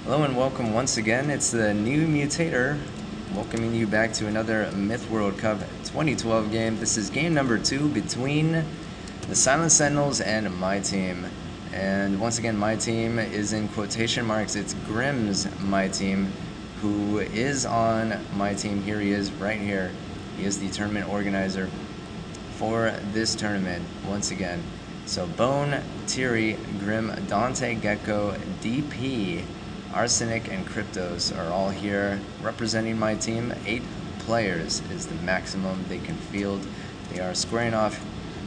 Hello and welcome once again. It's the NewMutator welcoming you back to another Myth World Cup 2012 game. This is game number 2 between the Silent Sentinels and my team. And once again, my team is in quotation marks. It's Grimm's my team, who is on my team. Here he is, right here. He is the tournament organizer for this tournament once again. So Bone, Thierry, Grimm, Dante, Gecko, DP, Arsenic, and Cryptos are all here representing my team. 8 players is the maximum they can field. They are squaring off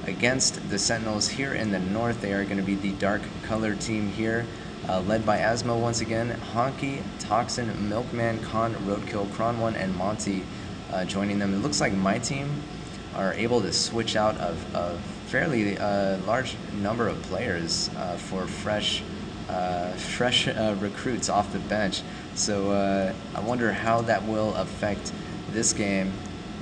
against the Sentinels here in the north. They are going to be the dark colored team here, led by Asmo once again, Honky, Toxin, Milkman, Khan, Roadkill, Kron1, and Monty joining them. It looks like my team are able to switch out of fairly large number of players for fresh recruits off the bench. So I wonder how that will affect this game.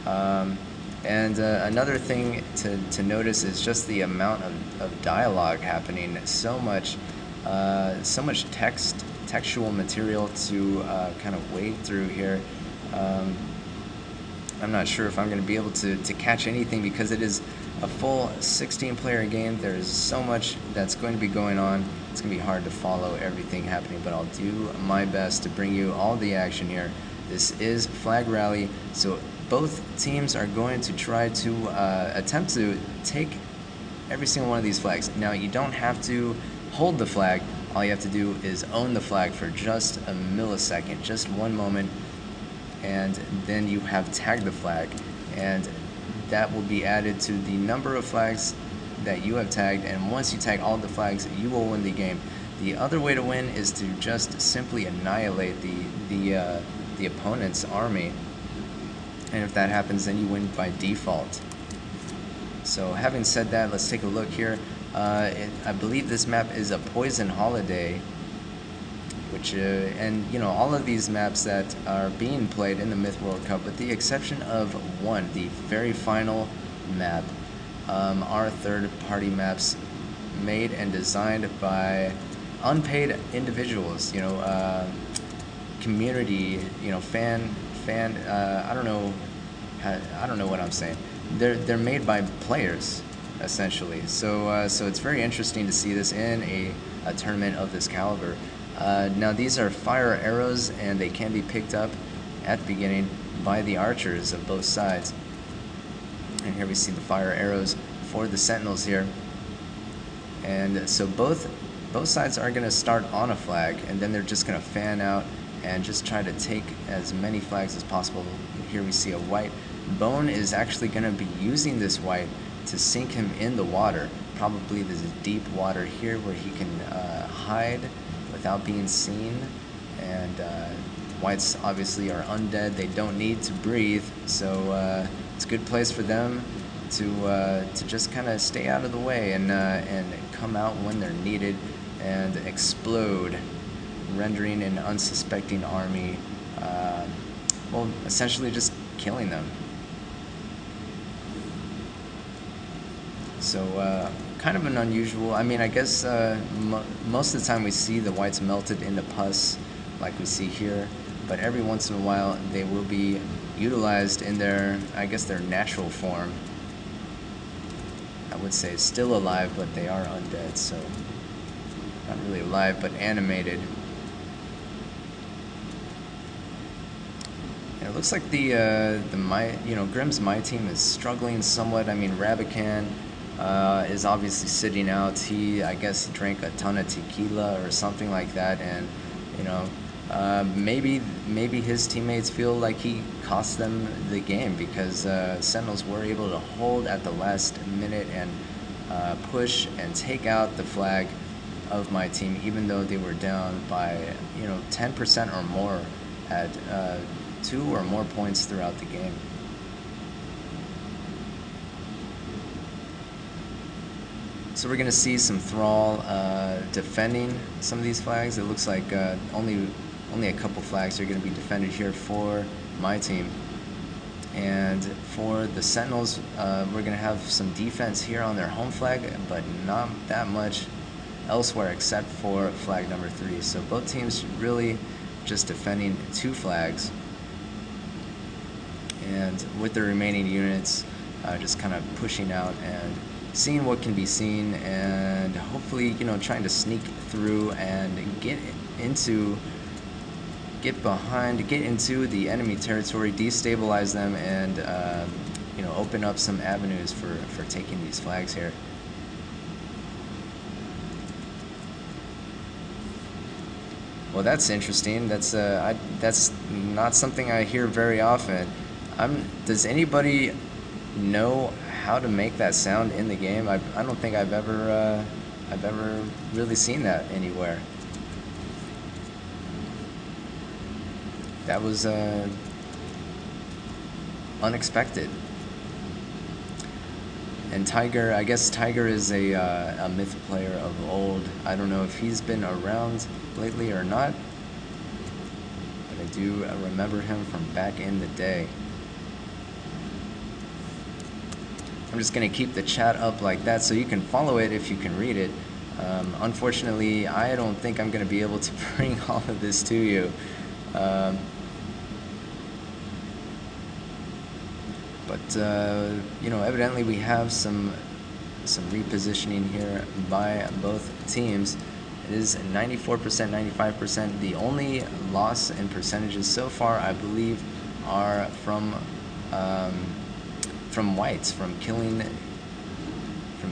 And another thing to notice is just the amount of dialogue happening. So much textual material to kind of wade through here. I'm not sure if I'm going to be able to catch anything because it is a full 16-player game. There's so much that's going to be going on. It's going to be hard to follow everything happening, but I'll do my best to bring you all the action here. This is Flag Rally, so both teams are going to try to attempt to take every single one of these flags. Now, you don't have to hold the flag. All you have to do is own the flag for just a millisecond, just one moment, and then you have tagged the flag, and that will be added to the number of flags that you have tagged, and once you tag all the flags, you will win the game. The other way to win is to just simply annihilate the opponent's army, and if that happens, then you win by default. So having said that, let's take a look here. I believe this map is a Poison Holiday, which and you know, all of these maps that are being played in the Myth World Cup, with the exception of one, the very final map, are third-party maps made and designed by unpaid individuals. You know, community. You know, fan. I don't know what I'm saying. They're made by players, essentially. So so it's very interesting to see this in a tournament of this caliber. Now these are fire arrows, and they can be picked up at the beginning by the archers of both sides. And here we see the fire arrows for the Sentinels here. And so both sides are going to start on a flag, and then they're just going to fan out and just try to take as many flags as possible. Here we see a white. Bone is actually going to be using this white to sink him in the water. Probably there's deep water here where he can hide without being seen. And whites obviously are undead. They don't need to breathe, so it's a good place for them to just kind of stay out of the way and come out when they're needed and explode, rendering an unsuspecting army, well, essentially just killing them. So kind of an unusual, I mean, I guess most of the time we see the whites melted into pus like we see here, but every once in a while they will be utilized in their, I guess, their natural form. I would say still alive, but they are undead, so not really alive, but animated. And it looks like Grimm's my team is struggling somewhat. I mean, Rabican is obviously sitting out. I guess he drank a ton of tequila or something like that, and you know, maybe his teammates feel like he cost them the game, because Sentinels were able to hold at the last minute and push and take out the flag of my team, even though they were down by 10% or more at 2 or more points throughout the game. So we're going to see some Thrall defending some of these flags. It looks like only a couple flags are going to be defended here for my team. And for the Sentinels, we're going to have some defense here on their home flag, but not that much elsewhere except for flag number 3. So both teams really just defending 2 flags, and with the remaining units just kind of pushing out and seeing what can be seen, and hopefully, you know, trying to sneak through and get into the enemy territory, destabilize them, and you know, open up some avenues for taking these flags here. Well, that's interesting. That's not something I hear very often. Does anybody know how to make that sound in the game? I don't think I've ever really seen that anywhere. That was unexpected. And Tiger, I guess Tiger is a myth player of old. I don't know if he's been around lately or not, but I do remember him from back in the day. I'm just going to keep the chat up like that so you can follow it if you can read it. Unfortunately, I don't think I'm going to be able to bring all of this to you. But you know, evidently we have some repositioning here by both teams. It is 94%, 95%. The only loss in percentages so far, I believe, are from whites, from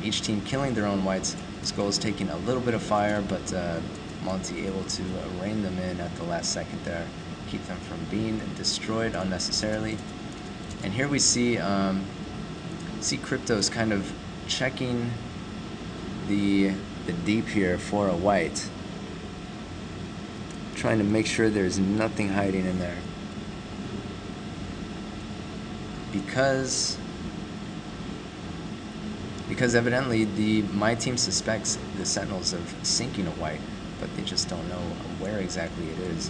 each team killing their own whites. Skull is taking a little bit of fire, but Monty able to rein them in at the last second there, keep them from being destroyed unnecessarily. And here we see Crypto's kind of checking the deep here for a white, trying to make sure there's nothing hiding in there, because evidently my team suspects the Sentinels of sinking a white, but they just don't know where exactly it is.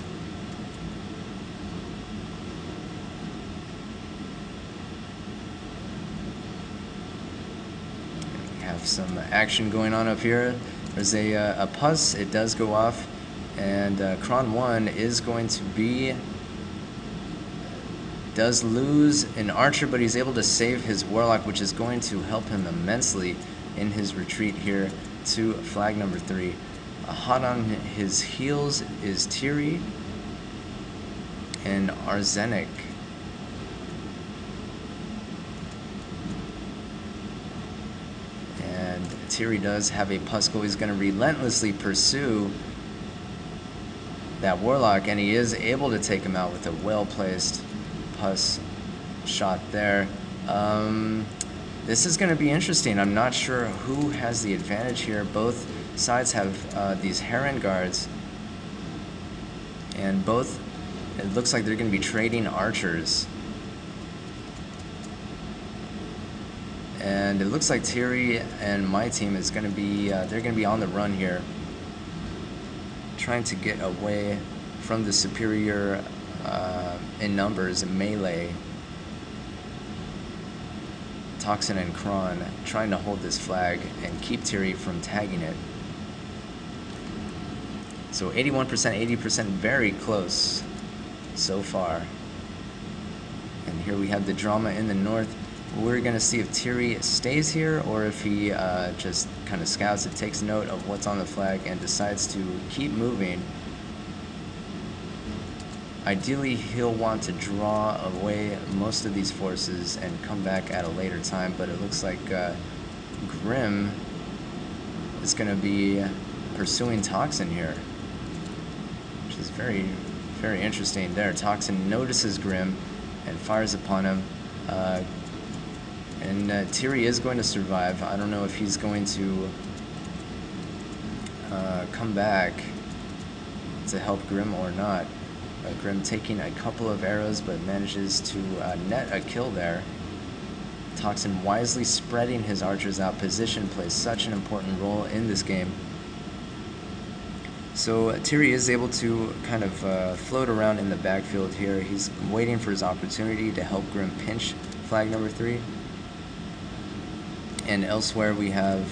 Some action going on up here. There's a pus, it does go off, and Kron 1 is going to does lose an archer, but he's able to save his warlock, which is going to help him immensely in his retreat here to flag number 3. Hot on his heels is Thierry and Arsenic. Thierry does have a Pusco. He's going to relentlessly pursue that warlock, and he is able to take him out with a well-placed Pus shot there. This is going to be interesting. I'm not sure who has the advantage here. Both sides have these Heron guards, and both, it looks like they're going to be trading archers. And it looks like Thierry and my team is going to be, they're going to be on the run here, trying to get away from the superior in numbers melee Toxin and Kron, trying to hold this flag and keep Thierry from tagging it. So 81%, 80%, very close so far. And here we have the drama in the north. We're going to see if Thierry stays here or if he just kind of scouts it, takes note of what's on the flag, and decides to keep moving. Ideally, he'll want to draw away most of these forces and come back at a later time, but it looks like Grim is going to be pursuing Toxin here, which is very, very interesting there. Toxin notices Grim and fires upon him. And Thierry is going to survive. I don't know if he's going to come back to help Grim or not. Grim taking a couple of arrows, but manages to net a kill there. Toxin wisely spreading his archers out. Position plays such an important role in this game. So Thierry is able to kind of float around in the backfield here. He's waiting for his opportunity to help Grim pinch flag number 3. And elsewhere we have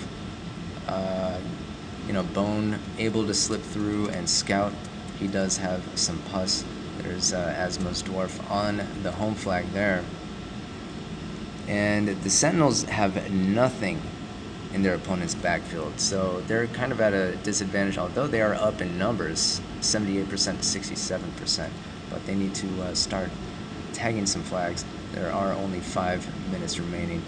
you know, Bone able to slip through and scout. He does have some pus. There's Asmos Dwarf on the home flag there. And the Sentinels have nothing in their opponent's backfield, so they're kind of at a disadvantage, although they are up in numbers, 78% to 67%, but they need to start tagging some flags. There are only 5 minutes remaining.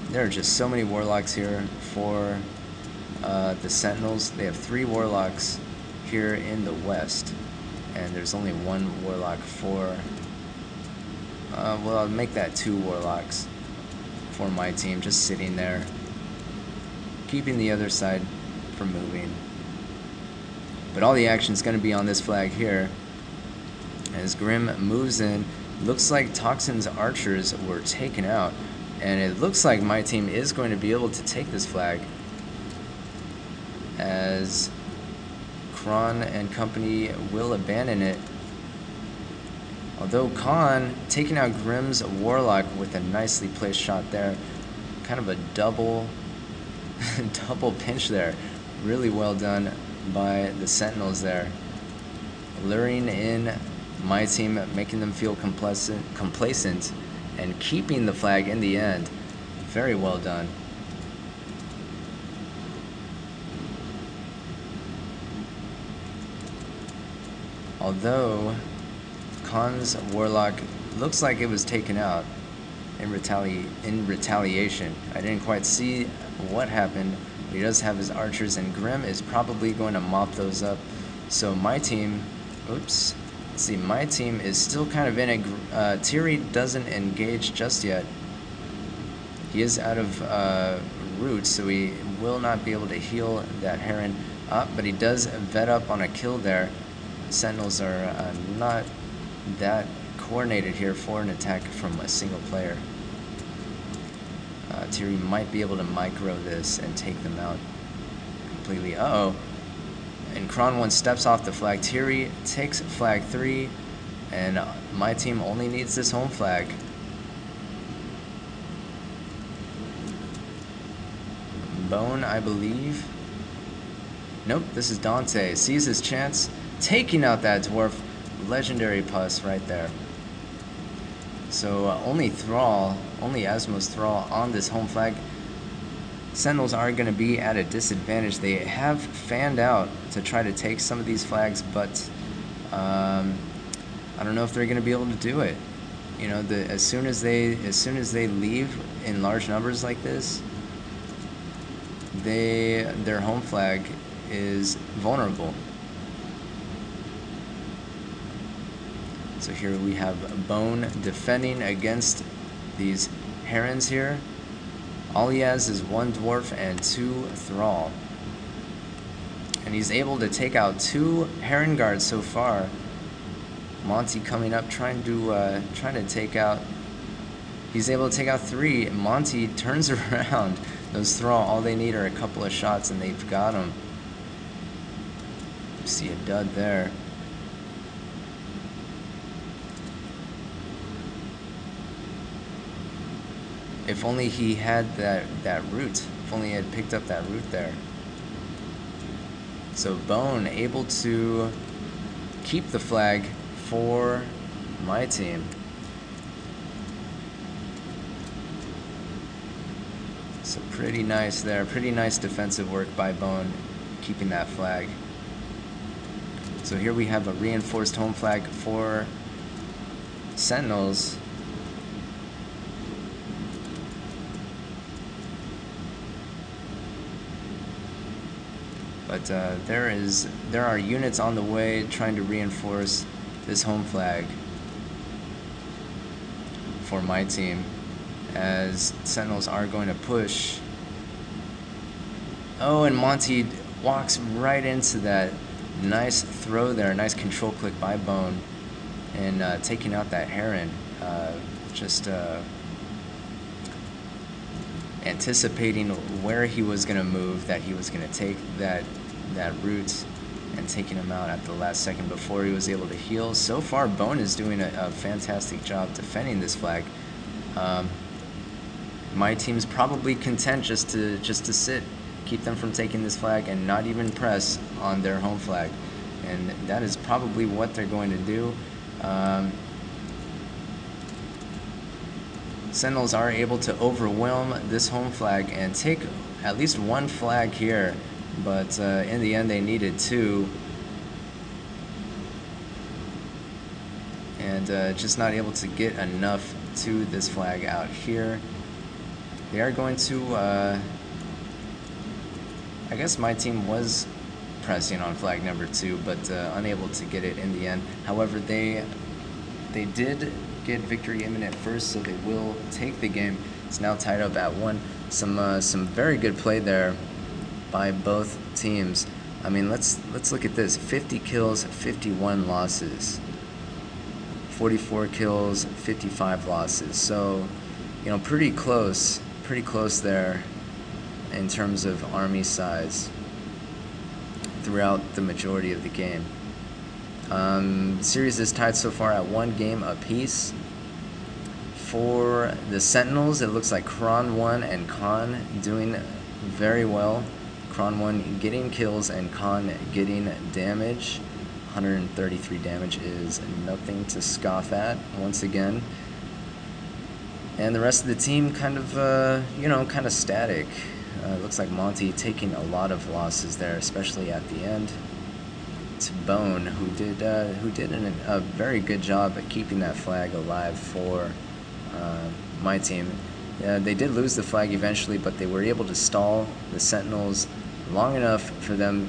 There are just so many Warlocks here for the Sentinels. They have 3 Warlocks here in the west, and there's only 1 Warlock for well, I'll make that 2 Warlocks for my team, just sitting there, keeping the other side from moving. But all the action is going to be on this flag here as Grim moves in. Looks like Toxin's archers were taken out, and it looks like my team is going to be able to take this flag as Kron and company will abandon it. Although Khan taking out Grim's Warlock with a nicely placed shot there. Kind of a double pinch there. Really well done by the Sentinels there. Luring in my team, making them feel complacent, and keeping the flag in the end. Very well done. Although Khan's Warlock looks like it was taken out in retaliation. I didn't quite see what happened, but he does have his archers, and Grim is probably going to mop those up. So my team, oops, let's see, my team is still kind of in a, Thierry doesn't engage just yet. He is out of root, so he will not be able to heal that Heron up, but he does vet up on a kill there. Sentinels are not that coordinated here for an attack from a single player. Thierry might be able to micro this and take them out completely. Uh-oh. And Kron 1 steps off the flag. Thierry takes flag 3, and my team only needs this home flag. Bone, I believe. Nope, this is Dante. Sees his chance, taking out that dwarf. Legendary pus right there. So only Thrall, only Asmos Thrall on this home flag. Sentinels are going to be at a disadvantage. They have fanned out to try to take some of these flags, but I don't know if they're going to be able to do it. You know, as soon as they leave in large numbers like this, their home flag is vulnerable. So here we have Bone defending against these Herons here. All he has is 1 Dwarf and 2 Thrall. And he's able to take out 2 Heron Guards so far. Monty coming up trying to take out. He's able to take out 3. Monty turns around. Those Thrall, all they need are a couple of shots and they've got him. See a dud there. If only he had that root. If only he had picked up that root there. So Bone able to keep the flag for my team. So pretty nice there. Pretty nice defensive work by Bone, keeping that flag. So here we have a reinforced home flag for Sentinels. But there are units on the way trying to reinforce this home flag for my team, as Sentinels are going to push. Oh, and Monty walks right into that. Nice throw there, nice control click by Bone, and taking out that Heron. Just anticipating where he was going to move, that he was going to take that route, and taking him out at the last second before he was able to heal. So far, Bone is doing a fantastic job defending this flag. My team's probably content just to sit, keep them from taking this flag, and not even press on their home flag. And that is probably what they're going to do. Sentinels are able to overwhelm this home flag and take at least one flag here, but in the end they needed two. And just not able to get enough to this flag out here. They are going to, I guess my team was pressing on flag number 2, but unable to get it in the end. However, they did get victory imminent first, so they will take the game. It's now tied up at 1. Some very good play there by both teams. I mean, let's look at this: 50 kills, 51 losses. 44 kills, 55 losses. So, you know, pretty close there in terms of army size throughout the majority of the game. The series is tied so far at 1 game apiece. For the Sentinels, it looks like Kron1 and Khan doing very well. Kron1 getting kills and Khan getting damage. 133 damage is nothing to scoff at once again. And the rest of the team kind of, kind of static. Looks like Monty taking a lot of losses there, especially at the end. To Bone, who did a very good job at keeping that flag alive for my team. They did lose the flag eventually, but they were able to stall the Sentinels long enough for them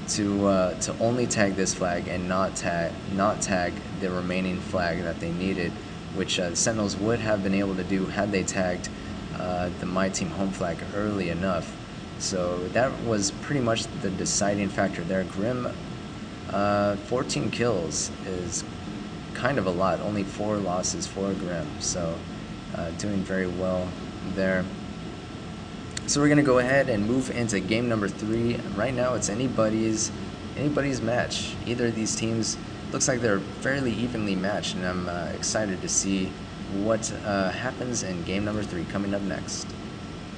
to only tag this flag and not tag the remaining flag that they needed, which the Sentinels would have been able to do had they tagged the my team home flag early enough. So that was pretty much the deciding factor there. Grim, 14 kills is kind of a lot. Only 4 losses for Grim, so doing very well there. So we're gonna go ahead and move into game number 3. Right now, it's anybody's match. Either of these teams looks like they're fairly evenly matched, and I'm excited to see what happens in game number 3 coming up next.